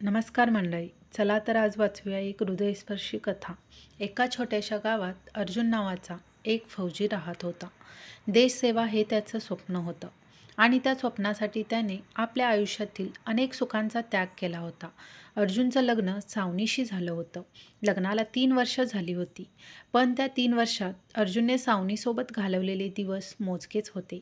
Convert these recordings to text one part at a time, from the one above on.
नमस्कार मंडळी. चला तर आज वाचूया एक हृदयस्पर्शी कथा. एका छोट्याशा गावात अर्जुन नावाचा एक फौजी राहत होता. देशसेवा हे त्याचं स्वप्न होतं आणि त्या स्वप्नासाठी त्याने आपल्या आयुष्यातील अनेक सुखांचा त्याग केला होता. अर्जुनचं लग्न सावनीशी झालं होतं. लग्नाला 3 वर्ष झाली होती. पण त्या 3 वर्षात अर्जुनने सावनीसोबत घालवलेले दिवस मोजकेच होते.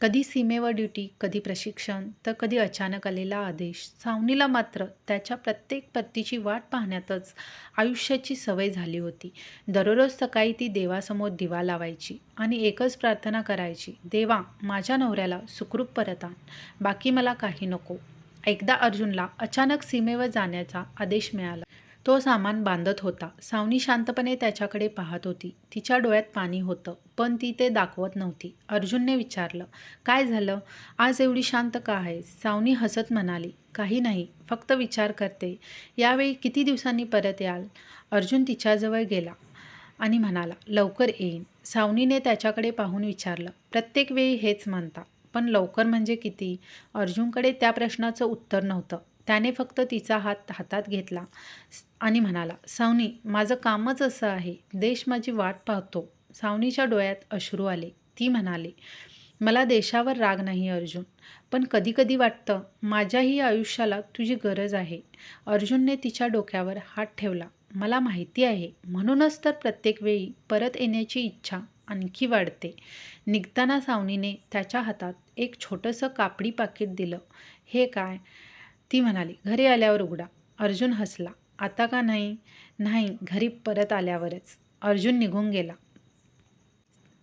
कधी सीमेवर ड्युटी, कधी प्रशिक्षण, तर कधी अचानक आलेला आदेश. सावनीला मात्र त्याच्या प्रत्येक पत्तीची वाट पाहण्यातच आयुष्याची सवय झाली होती. दररोज सकाळी ती देवासमोर दिवा लावायची आणि एकच प्रार्थना करायची, देवा, माझ्या नवऱ्याला सुखरूप परत आण, बाकी मला काही नको. एकदा अर्जुनला अचानक सीमेवर जाण्याचा आदेश मिळाला. तो सामान बांधत होता. सावनी शांतपणे त्याच्याकडे पाहत होती. तिच्या डोळ्यात पाणी होतं, पण ती ते दाखवत नव्हती. अर्जुनने विचारलं, काय झालं? आज एवढी शांत का आहेस? सावनी हसत म्हणाली, काही नाही, फक्त विचार करते, यावेळी किती दिवसांनी परत याल? अर्जुन तिच्याजवळ गेला आणि म्हणाला, लवकर येईन. सावनीने त्याच्याकडे पाहून विचारलं, प्रत्येक वेळी हेच म्हणता, पण लवकर म्हणजे किती? अर्जुनकडे त्या प्रश्नाचं उत्तर नव्हतं. त्याने फक्त तिचा हात हातात घेतला आणि म्हणाला, सावनी, माझं कामच असं आहे. देश माझी वाट पाहतो. सावनीच्या डोळ्यात अश्रू आले. ती म्हणाली, मला देशावर राग नाही अर्जुन, पण कधीकधी वाटतं माझ्याही आयुष्याला तुझी गरज आहे. अर्जुनने तिच्या डोक्यावर हात ठेवला. मला माहिती आहे, म्हणूनच तर प्रत्येक वेळी परत येण्याची इच्छा आणखी वाढते. निघताना सावनीने त्याच्या हातात एक छोटंसं कापडी पाकीट दिलं. हे काय? ती म्हणाली, घरी आल्यावर उघडा. अर्जुन हसला. आता का नाही? नाही, घरी परत आल्यावरच. अर्जुन निघून गेला.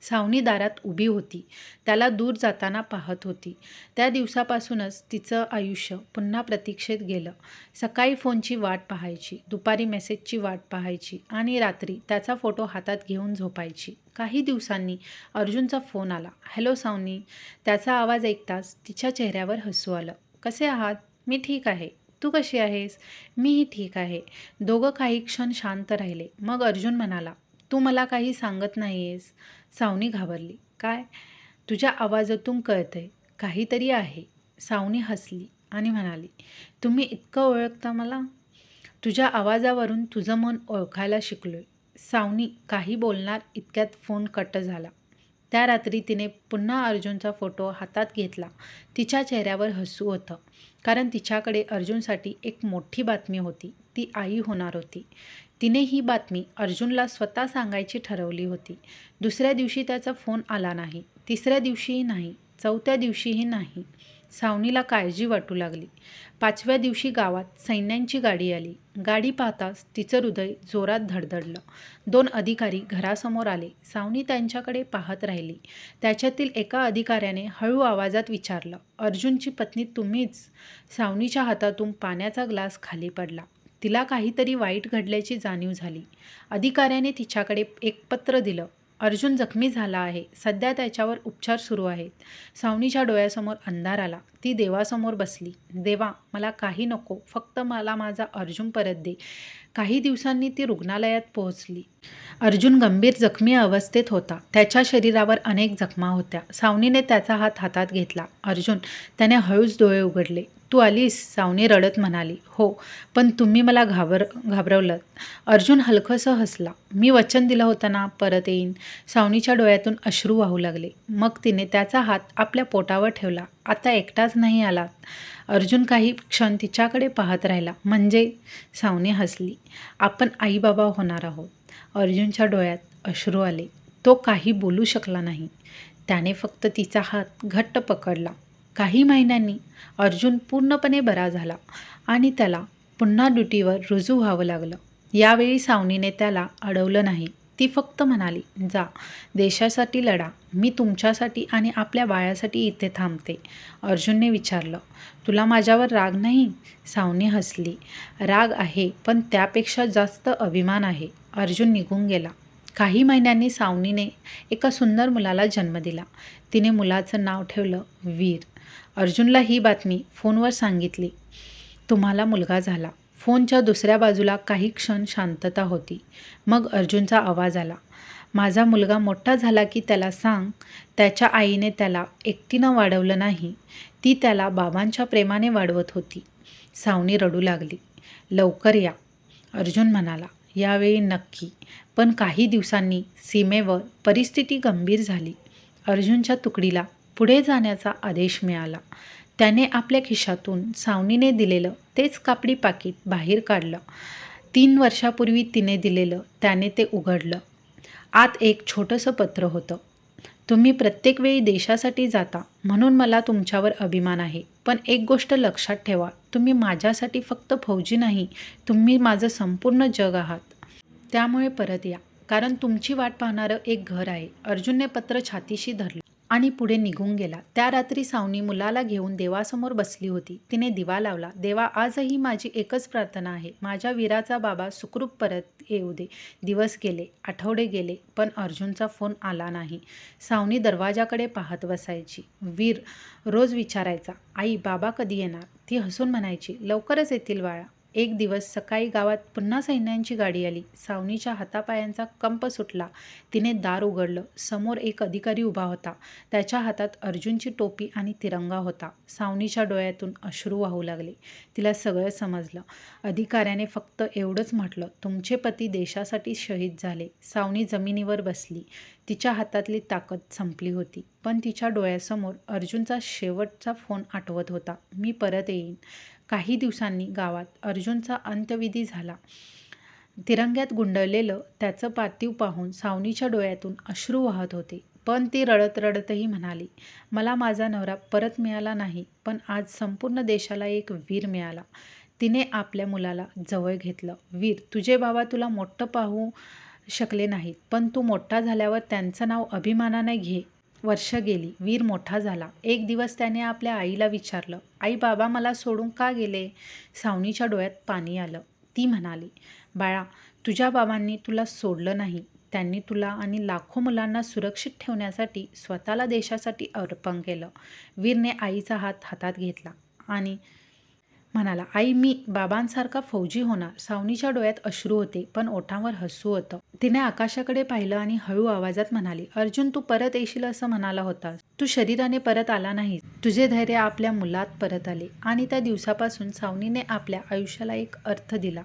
सावनी दारात उभी होती. त्याला दूर जाताना पाहत होती. त्या दिवसापासूनच तिचं आयुष्य पुन्हा प्रतीक्षेत गेलं. सकाळी फोनची वाट पाहायची, दुपारी मेसेजची वाट पाहायची आणि रात्री त्याचा फोटो हातात घेऊन झोपायची. काही दिवसांनी अर्जुनचा फोन आला. हॅलो सावनी. त्याचा आवाज ऐकताच तिच्या चेहऱ्यावर हसू आलं. कसे आहात? मी ठीक आहे. तू कशी आहेस? मीही ठीक आहे. दोघं काही क्षण शांत राहिले. मग अर्जुन म्हणाला, तू मला काही सांगत नाही आहेस? सावनी घाबरली. काय? तुझ्या आवाजातून कळतंय, काहीतरी आहे. सावनी हसली आणि म्हणाली, तुम्ही इतकं ओळखता मला? तुझ्या आवाजावरून तुझं मन ओळखायला शिकलोय. सावनी काही बोलणार इतक्यात फोन कट झाला. त्या रात्री तिने पुन्हा अर्जुनचा फोटो हातात घेतला. तिच्या चेहऱ्यावर हसू होतं, कारण तिच्याकडे अर्जुनसाठी एक मोठी बातमी होती. ती आई होणार होती. तिने ही बातमी अर्जुनला स्वतः सांगायची ठरवली होती. दुसऱ्या दिवशी त्याचा फोन आला नाही. तिसऱ्या दिवशीही नाही. चौथ्या दिवशीही नाही. सावनीला काळजी वाटू लागली. 5व्या दिवशी गावात सैन्यांची गाडी आली. गाडी पाहताच तिचं हृदय जोरात धडधडलं. 2 अधिकारी घरासमोर आले. सावनी त्यांच्याकडे पाहत राहिली. त्याच्यातील एका अधिकाऱ्याने हळू आवाजात विचारलं, अर्जुनची पत्नी तुम्हीच? सावनीच्या हातातून पाण्याचा ग्लास खाली पडला. तिला काहीतरी वाईट घडल्याची जाणीव झाली. अधिकाऱ्याने तिच्याकडे एक पत्र दिलं. अर्जुन जखमी झाला आहे. सध्या त्याच्यावर उपचार सुरू आहेत. सावनीच्या डोळ्यासमोर अंधार आला. ती देवासमोर बसली. देवा, मला काही नको, फक्त मला माझा अर्जुन परत दे. काही दिवसांनी ती रुग्णालयात पोहोचली. अर्जुन गंभीर जखमी अवस्थेत होता. त्याच्या शरीरावर अनेक जखमा होत्या. सावनीने त्याचा हात हातात घेतला. अर्जुन, त्याने हळूच डोळे उघडले. तू आलीस? सावनी रडत म्हणाली. हो, पण तुम्ही मला घाबरवलं. अर्जुन हलकंसं हसला. मी वचन दिलं होतं ना, परत येईन. सावनीच्या डोळ्यातून अश्रू वाहू लागले. मग तिने त्याचा हात आपल्या पोटावर ठेवला. आता एकटाच नाही आलात? अर्जुन काही क्षण तिच्याकडे पाहत राहिला. म्हणजे? सावनी हसली. आपण आई बाबा होणार आहोत. अर्जुनच्या डोळ्यात अश्रू आले. तो काही बोलू शकला नाही. त्याने फक्त तिचा हात घट्ट पकडला. काही महिन्यांनी अर्जुन पूर्णपणे बरा झाला आणि त्याला पुन्हा ड्युटीवर रुजू व्हावं लागलं. यावेळी सावनीने त्याला अडवलं नाही. ती फक्त म्हणाली, जा, देशासाठी लढा. मी तुमच्यासाठी आणि आपल्या बाळासाठी इथे थांबते. अर्जुनने विचारलं, तुला माझ्यावर राग नाही? सावनी हसली. राग आहे, पण त्यापेक्षा जास्त अभिमान आहे. अर्जुन निघून गेला. काही महिन्यांनी सावनीने एका सुंदर मुलाला जन्म दिला. तिने मुलाचं नाव ठेवलं वीर. अर्जुनला ही बातमी फोनवर सांगितली. तुम्हाला मुलगा झाला. फोनच्या दुसऱ्या बाजूला काही क्षण शांतता होती. मग अर्जुनचा आवाज आला, माझा मुलगा मोठा झाला की त्याला सांग, त्याच्या आईने त्याला एकटीनं वाढवलं नाही. ती त्याला बाबांच्या प्रेमाने वाढवत होती. सावनी रडू लागली. लवकर या, अर्जुन म्हणाला. यावेळी नक्की. पण काही दिवसांनी सीमेवर परिस्थिती गंभीर झाली. अर्जुनच्या तुकडीला पुढे जाण्याचा आदेश मिळाला. त्याने आपल्या खिशातून सावनीने दिलेलं तेच कापडी पाकीट बाहेर काढलं. 3 वर्षापूर्वी तिने दिलेलं त्याने ते उघडलं. आत एक छोटंसं पत्र होतं. तुम्ही प्रत्येक वेळी देशासाठी जाता म्हणून मला तुमच्यावर अभिमान आहे. पण एक गोष्ट लक्षात ठेवा, तुम्ही माझ्यासाठी फक्त फौजी नाही, तुम्ही माझं संपूर्ण जग आहात. त्यामुळे परत या, कारण तुमची वाट पाहणारं एक घर आहे. अर्जुनने पत्र छातीशी धरलं आणि पुढे निघून गेला. त्या रात्री सावनी मुलाला घेऊन देवासमोर बसली होती. तिने दिवा लावला. देवा, आजही माझी एकच प्रार्थना आहे, माझ्या वीराचा बाबा सुखरूप परत येऊ दे. दिवस गेले, आठवडे गेले, पण अर्जुनचा फोन आला नाही. सावनी दरवाजाकडे पाहत बसायची. वीर रोज विचारायचा, आई बाबा कधी येणार? ती हसून म्हणायची, लवकरच येतील बाळा. एक दिवस सकाळी गावात पुन्हा सैन्यांची गाडी आली. सावनीच्या हातापायांचा कंप सुटला. तिने दार उघडलं. समोर एक अधिकारी उभा होता. त्याच्या हातात अर्जुनची टोपी आणि तिरंगा होता. सावनीच्या डोळ्यातून अश्रू वाहू लागले. तिला सगळं समजलं. अधिकाऱ्याने फक्त एवढंच म्हटलं, तुमचे पती देशासाठी शहीद झाले. सावनी जमिनीवर बसली. तिच्या हातातली ताकद संपली होती. पण तिच्या डोळ्यासमोर अर्जुनचा शेवटचा फोन आठवत होता, मी परत येईन. काही दिवसांनी गावात अर्जुनचा अंत्यविधी झाला. तिरंग्यात गुंडळलेलं त्याचं पार्थिव पाहून सावनीच्या डोळ्यातून अश्रू वाहत होते. पण ती रडत रडतही म्हणाली, मला माझा नवरा परत मिळाला नाही, पण आज संपूर्ण देशाला एक वीर मिळाला. तिने आपल्या मुलाला जवळ घेतलं. वीर, तुझे बाबा तुला मोठं पाहू शकले नाहीत, पण तू मोठा झाल्यावर त्यांचं नाव अभिमानाने घे. वर्ष गेली. वीर मोठा झाला. एक दिवस त्याने आपल्या आईला विचारलं, आई बाबा मला सोडून का गेले? सावनीच्या डोळ्यात पाणी आलं. ती म्हणाली, बाळा, तुझ्या बाबांनी तुला सोडलं नाही. त्यांनी तुला आणि लाखो मुलांना सुरक्षित ठेवण्यासाठी स्वतःला देशासाठी अर्पण केलं. वीरने आईचा हात हातात घेतला आणि म्हणाला, आई मी बाबांसारखा फौजी होणार. सावनीच्या डोळ्यात अश्रू होते, पण ओठांवर हसू होतं. तिने आकाशाकडे पाहिलं आणि हळू आवाजात म्हणाली, अर्जुन, तू परत येशील असं म्हणाला होतास. तू शरीराने परत आला नाही, तुझे धैर्य आपल्या मुलात परत आले. आणि त्या दिवसापासून सावनीने आपल्या आयुष्याला एक अर्थ दिला.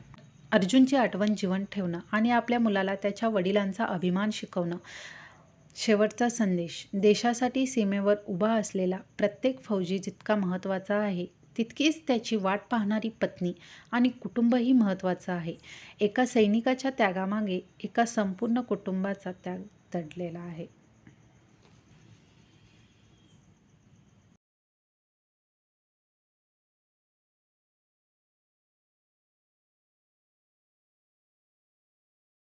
अर्जुनची आठवण जिवंत ठेवणं आणि आपल्या मुलाला त्याच्या वडिलांचा अभिमान शिकवणं. शेवटचा संदेश, देशासाठी सीमेवर उभा असलेला प्रत्येक फौजी जितका महत्त्वाचा आहे, तितकीच त्याची वाट पाहणारी पत्नी आणि कुटुंबही महत्त्वाचं आहे. एका सैनिकाच्या त्यागामागे एका संपूर्ण कुटुंबाचा त्याग दडलेला आहे.